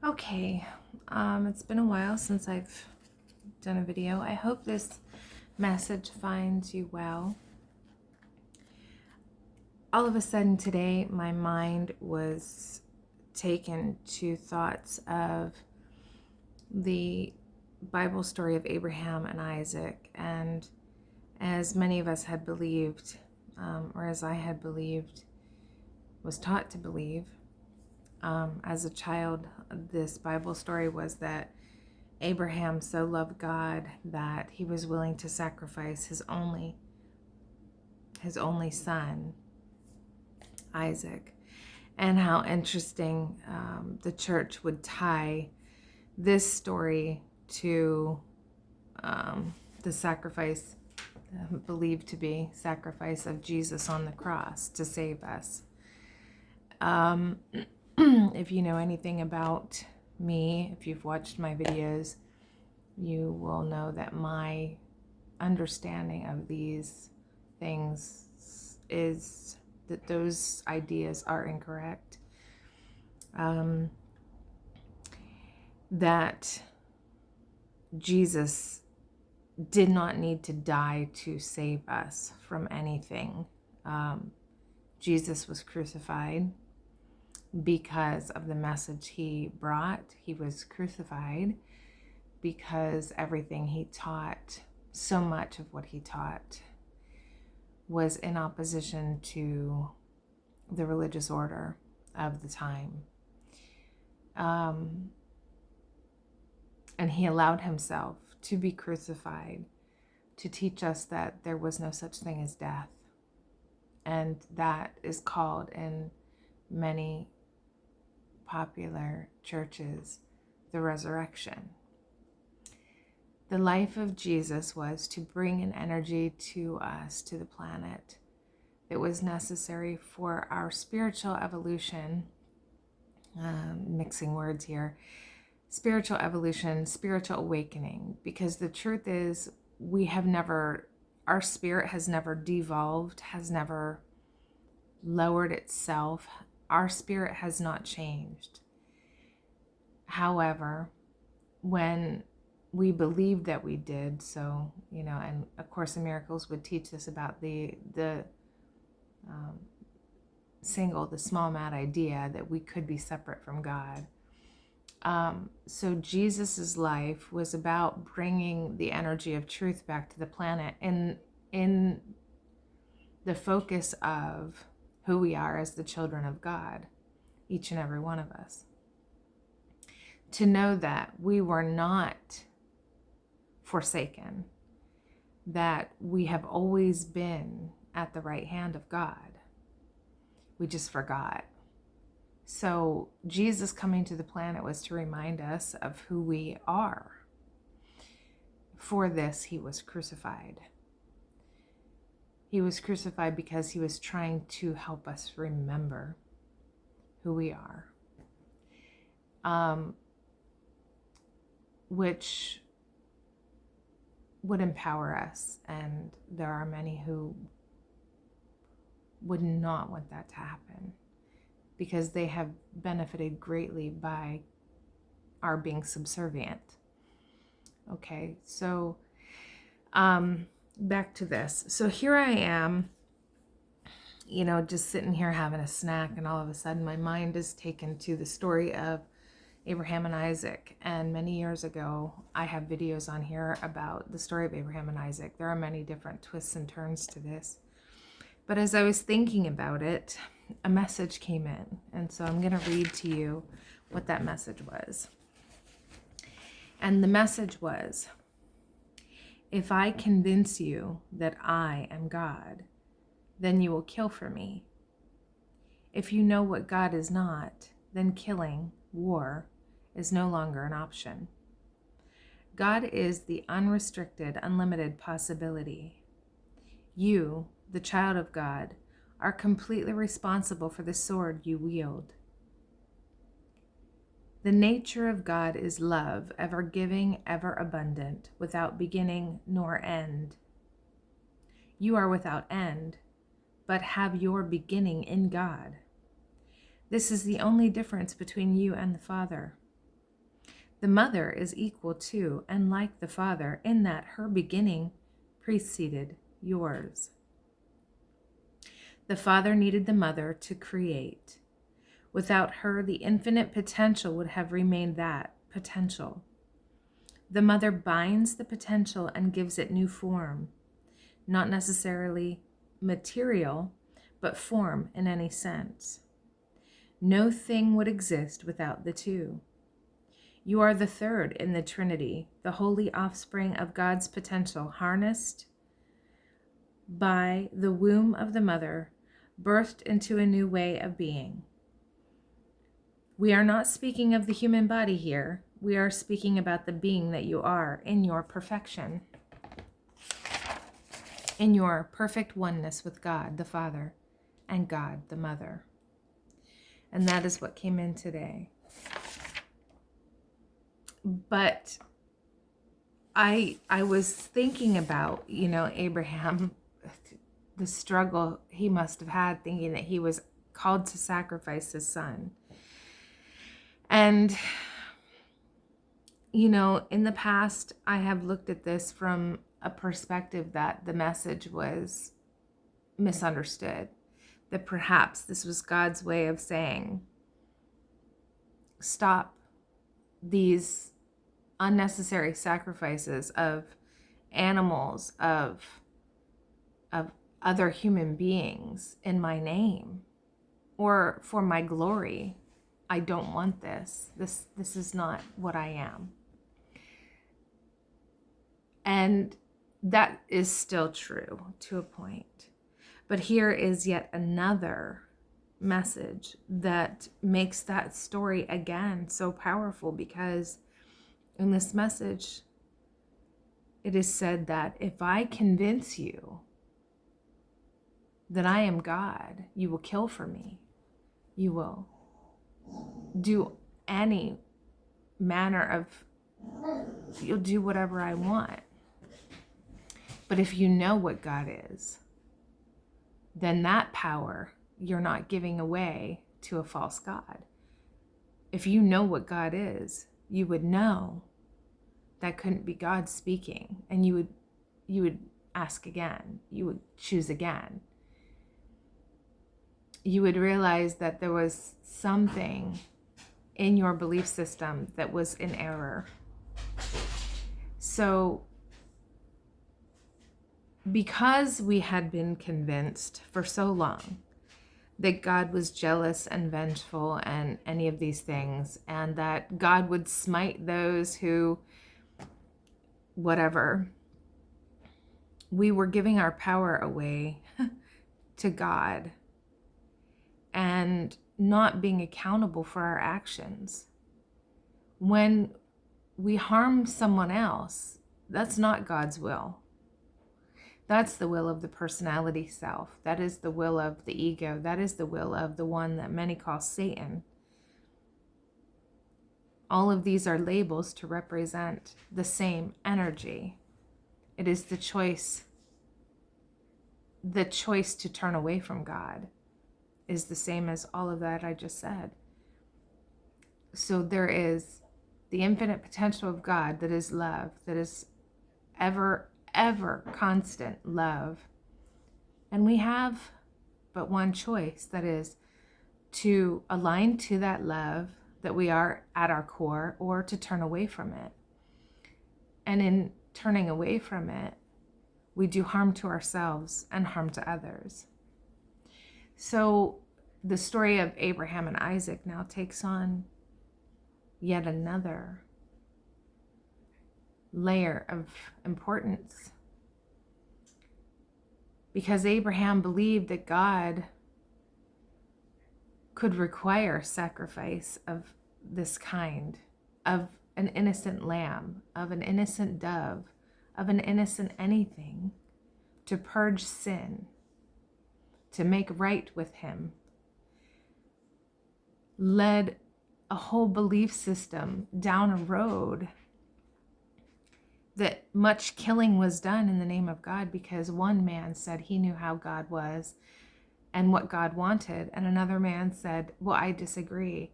Okay, it's been a while since I've done a video. I hope this message finds you well. All of a sudden today, my mind was taken to thoughts of the Bible story of Abraham and Isaac, and as many of us had believed, or as I had believed, was taught to believe, as a child, this Bible story was that Abraham so loved God that he was willing to sacrifice his only son, Isaac. And how interesting the church would tie this story to the sacrifice, believed to be sacrifice of Jesus on the cross to save us. If you know anything about me, if you've watched my videos, you will know that my understanding of these things is that those ideas are incorrect. That Jesus did not need to die to save us from anything. Jesus was crucified because of the message he brought. He was crucified because everything he taught, so much of what he taught, was in opposition to the religious order of the time. And he allowed himself to be crucified to teach us that there was no such thing as death. And that is called in many popular churches the resurrection. The life of Jesus was to bring an energy to us, to the planet, that was necessary for our spiritual evolution. Mixing words here. Spiritual evolution, spiritual awakening. Because the truth is, our spirit has never devolved, has never lowered itself. Our spirit has not changed. However, when we believed that we did, so, and A Course in Miracles would teach us about the small mad idea that we could be separate from God. So Jesus's life was about bringing the energy of truth back to the planet in the focus of who we are as the children of God, each and every one of us. To know that we were not forsaken, that we have always been at the right hand of God. We just forgot. So Jesus coming to the planet was to remind us of who we are. For this, he was crucified. He was crucified because he was trying to help us remember who we are. Which would empower us. And there are many who would not want that to happen, because they have benefited greatly by our being subservient. Okay, so back to this. So here I am, just sitting here having a snack, and all of a sudden my mind is taken to the story of Abraham and Isaac. And many years ago, I have videos on here about the story of Abraham and Isaac. There are many different twists and turns to this. But as I was thinking about it, a message came in. And so I'm going to read to you what that message was. And the message was, if I convince you that I am God, then you will kill for me. If you know what God is not, then killing, war, is no longer an option. God is the unrestricted, unlimited possibility. You, the child of God, are completely responsible for the sword you wield. The nature of God is love, ever giving, ever abundant, without beginning nor end. You are without end, but have your beginning in God. This is the only difference between you and the Father. The mother is equal to and like the father in that her beginning preceded yours. The father needed the mother to create. Without her, the infinite potential would have remained that potential. The mother binds the potential and gives it new form, not necessarily material, but form in any sense. No thing would exist without the two. You are the third in the Trinity, the holy offspring of God's potential, harnessed by the womb of the mother, birthed into a new way of being. We are not speaking of the human body here. We are speaking about the being that you are in your perfection, in your perfect oneness with God the Father and God the Mother. And that is what came in today. But I was thinking about, Abraham, the struggle he must have had, thinking that he was called to sacrifice his son. And, in the past, I have looked at this from a perspective that the message was misunderstood, that perhaps this was God's way of saying, stop these unnecessary sacrifices of animals, of other human beings in my name or for my glory. I don't want this. This is not what I am. And that is still true to a point. But here is yet another message that makes that story again so powerful, because in this message, it is said that if I convince you that I am God, you will kill for me. You will do any manner of, you'll do whatever I want. But if you know what God is, then that power you're not giving away to a false god. If you know what God is, you would know that couldn't be God speaking, and you would ask again. You would choose again. You would realize that there was something in your belief system that was in error. So, because we had been convinced for so long that God was jealous and vengeful and any of these things, and that God would smite those who, whatever, we were giving our power away to God and not being accountable for our actions. When we harm someone else, that's not God's will. That's the will of the personality self. That is the will of the ego. That is the will of the one that many call Satan. All of these are labels to represent the same energy. It is the choice to turn away from God is the same as all of that I just said. So there is the infinite potential of God that is love, that is ever constant love. And we have but one choice, that is to align to that love that we are at our core, or to turn away from it. And in turning away from it, we do harm to ourselves and harm to others. So the story of Abraham and Isaac now takes on yet another layer of importance, because Abraham believed that God could require sacrifice of this kind, of an innocent lamb, of an innocent dove, of an innocent anything, to purge sin, to make right with him, led a whole belief system down a road that much killing was done in the name of God, because one man said he knew how God was and what God wanted, and another man said, well, I disagree.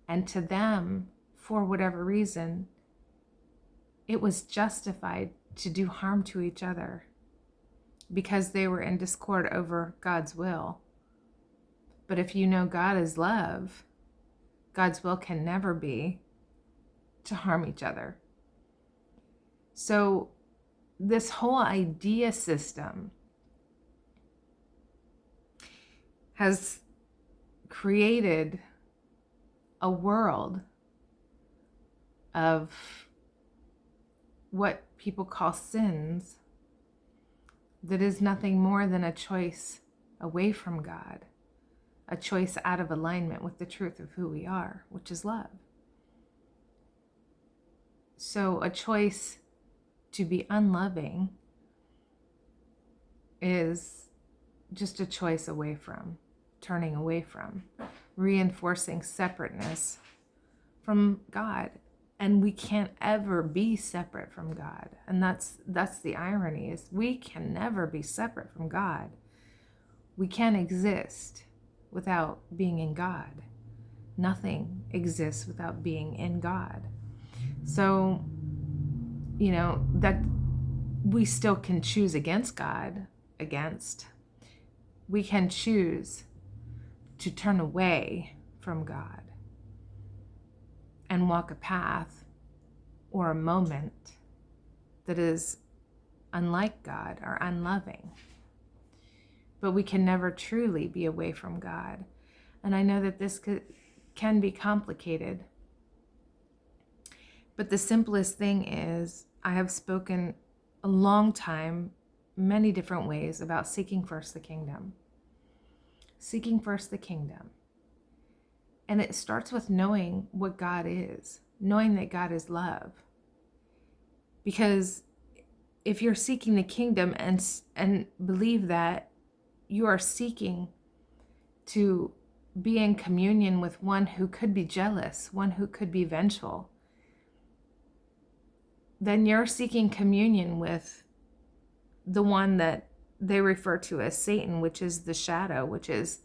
And to them, for whatever reason, it was justified to do harm to each other because they were in discord over God's will. But if you know God is love, God's will can never be to harm each other. So this whole idea system has created a world of what people call sins that is nothing more than a choice away from God, a choice out of alignment with the truth of who we are, which is love. So a choice to be unloving is just a choice away from, turning away from, reinforcing separateness from God. And we can't ever be separate from God. And that's the irony, is we can never be separate from God. We can't exist without being in God. Nothing exists without being in God. So, that we still can choose against God, we can choose to turn away from God and walk a path or a moment that is unlike God or unloving. But we can never truly be away from God. And I know that this can be complicated. But the simplest thing is, I have spoken a long time, many different ways, about seeking first the kingdom. Seeking first the kingdom. And it starts with knowing what God is, knowing that God is love. Because if you're seeking the kingdom and believe that you are seeking to be in communion with one who could be jealous, one who could be vengeful, then you're seeking communion with the one that they refer to as Satan, which is the shadow, which is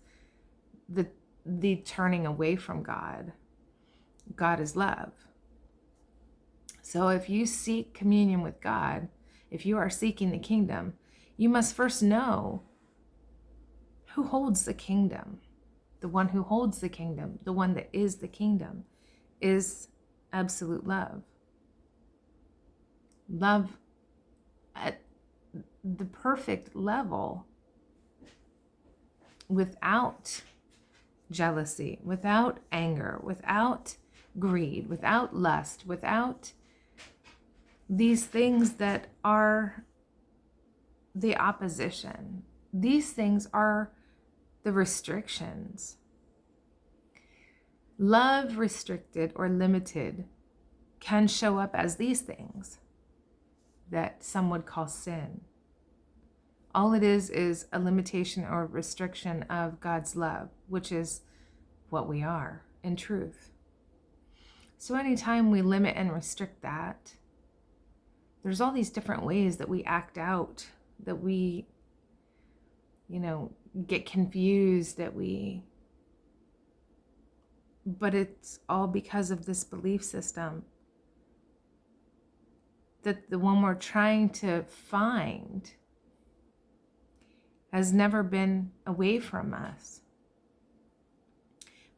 the turning away from God. God is love. So if you seek communion with God, if you are seeking the kingdom, you must first know who holds the kingdom. The one who holds the kingdom, the one that is the kingdom, is absolute love. Love at the perfect level, without jealousy, without anger, without greed, without lust, without these things that are the opposition. These things are the restrictions. Love restricted or limited can show up as these things that some would call sin. All it is a limitation or restriction of God's love, which is what we are in truth. So anytime we limit and restrict that, there's all these different ways that we act out, that we, get confused, but it's all because of this belief system that the one we're trying to find has never been away from us,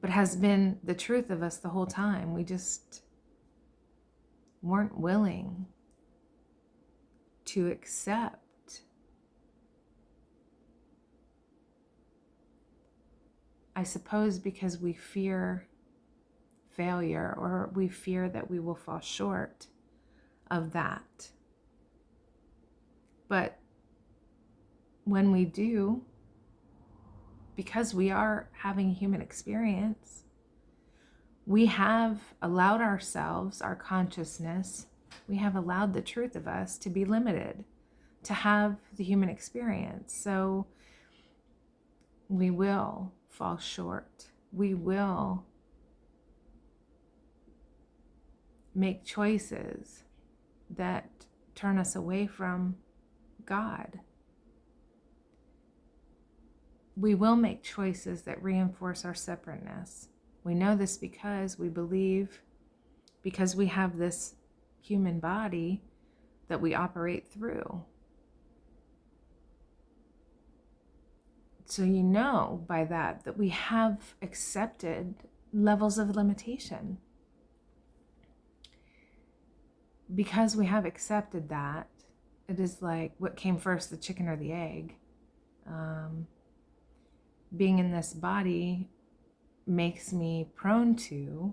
but has been the truth of us the whole time. We just weren't willing to accept. I suppose because we fear failure, or we fear that we will fall short of that. But when we do, because we are having a human experience, we have allowed ourselves, our consciousness, we have allowed the truth of us to be limited, to have the human experience. So we will fall short. We will make choices that turn us away from God. We will make choices that reinforce our separateness. We know this because we believe because we have this human body that we operate through. So you know by that we have accepted levels of limitation. Because we have accepted that, it is like, what came first, the chicken or the egg? Being in this body makes me prone to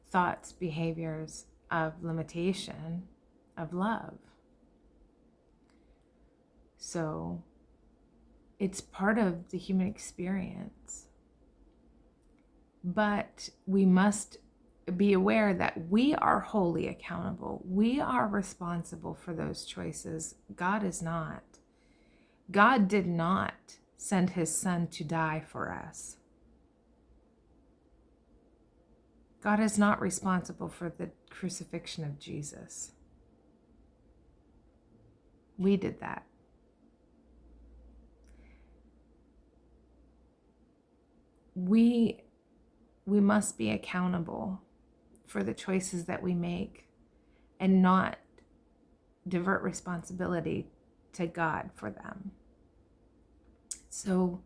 thoughts, behaviors of limitation, of love. So it's part of the human experience. But we must be aware that we are wholly accountable. We are responsible for those choices. God is not. God did not send his son to die for us. God is not responsible for the crucifixion of Jesus. We did that. We must be accountable for the choices that we make and not divert responsibility to God for them. So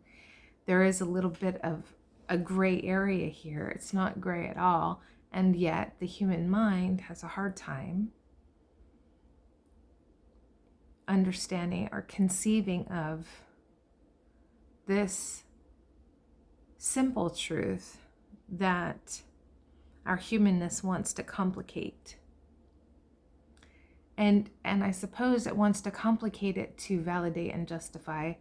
there is a little bit of a gray area here. It's not gray at all. And yet the human mind has a hard time understanding or conceiving of this simple truth that our humanness wants to complicate. And I suppose it wants to complicate it to validate and justify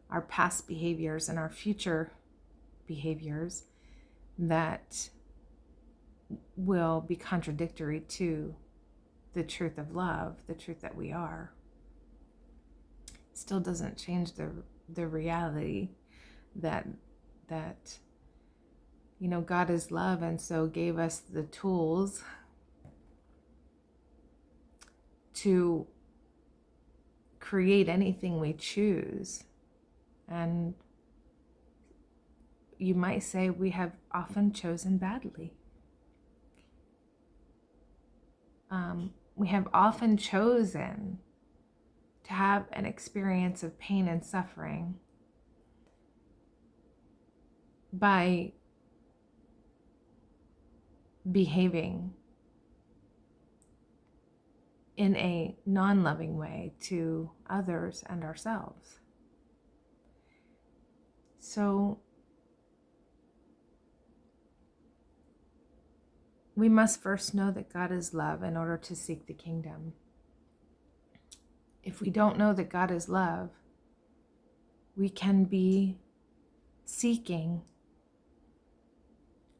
our past behaviors and our future behaviors that will be contradictory to the truth of love, the truth that we are. Still doesn't change the reality that God is love, and so gave us the tools to create anything we choose. And you might say we have often chosen badly. We have often chosen to have an experience of pain and suffering by behaving in a non-loving way to others and ourselves. So we must first know that God is love in order to seek the kingdom. If we don't know that God is love, we can be seeking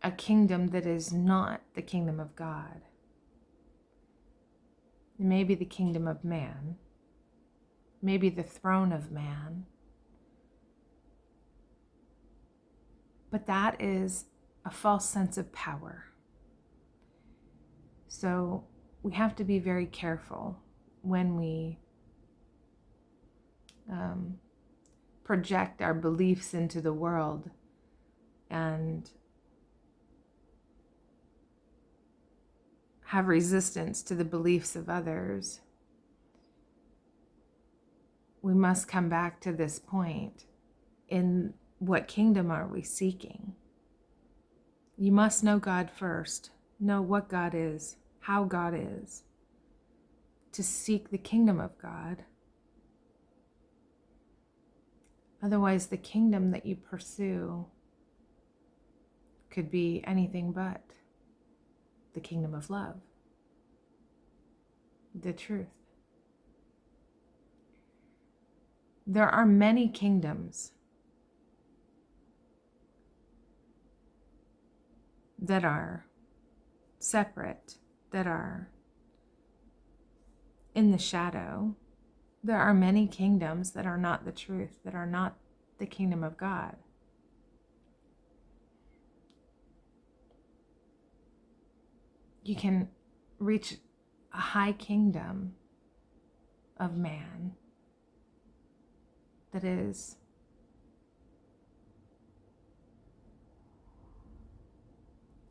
a kingdom that is not the kingdom of God. It may be the kingdom of man, maybe the throne of man, but that is a false sense of power. So we have to be very careful when we project our beliefs into the world and have resistance to the beliefs of others. We must come back to this point. In what kingdom are we seeking? You must know God first. Know what God is, how God is, to seek the kingdom of God. Otherwise, the kingdom that you pursue could be anything but the kingdom of love, the truth. There are many kingdoms that are separate, that are in the shadow. There are many kingdoms that are not the truth, that are not the kingdom of God. You can reach a high kingdom of man that is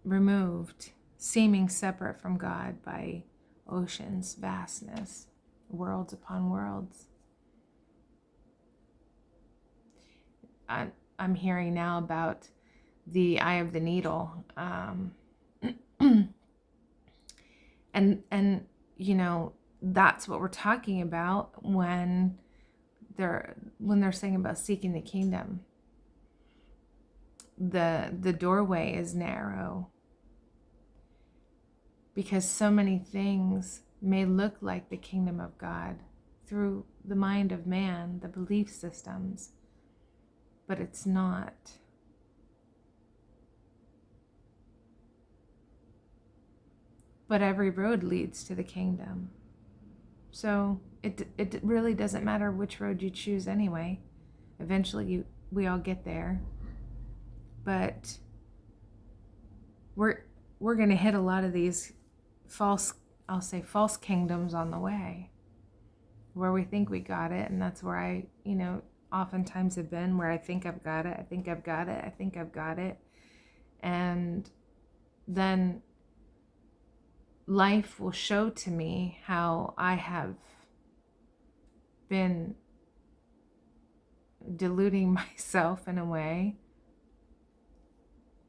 removed, seeming separate from God by oceans, vastness, worlds upon worlds. I'm hearing now about the eye of the needle, and you know, that's what we're talking about when they're saying about seeking the kingdom. The doorway is narrow because so many things may look like the kingdom of God through the mind of man, the belief systems, but it's not. But every road leads to the kingdom. So it really doesn't matter which road you choose anyway. Eventually we all get there. But we're going to hit a lot of these false kingdoms on the way, where we think we got it. And that's where I, oftentimes have been, where I think I've got it. I think I've got it. I think I've got it. And then life will show to me how I have been deluding myself in a way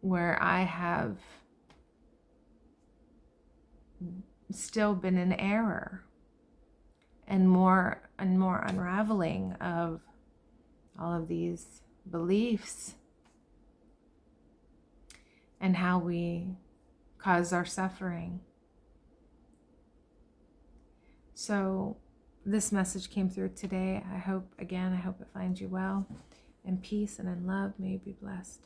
where I have still been in error, and more unraveling of all of these beliefs and how we cause our suffering. So this message came through today. I hope it finds you well, in peace and in love. May you be blessed.